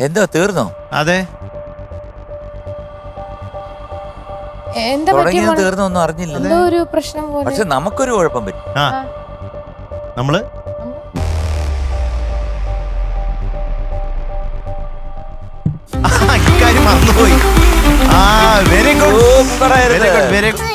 എന്തോ തീർന്നോ? അതെ, തുടങ്ങിയത് തീർന്നൊന്നും അറിഞ്ഞില്ല. എന്തോ ഒരു പ്രശ്നം പോലെ. പക്ഷെ നമുക്കൊരു കുഴപ്പം പറ്റും. ആ നമ്മള് ഇക്കാര്യം മറന്നുപോയി. Very good, very good, very good.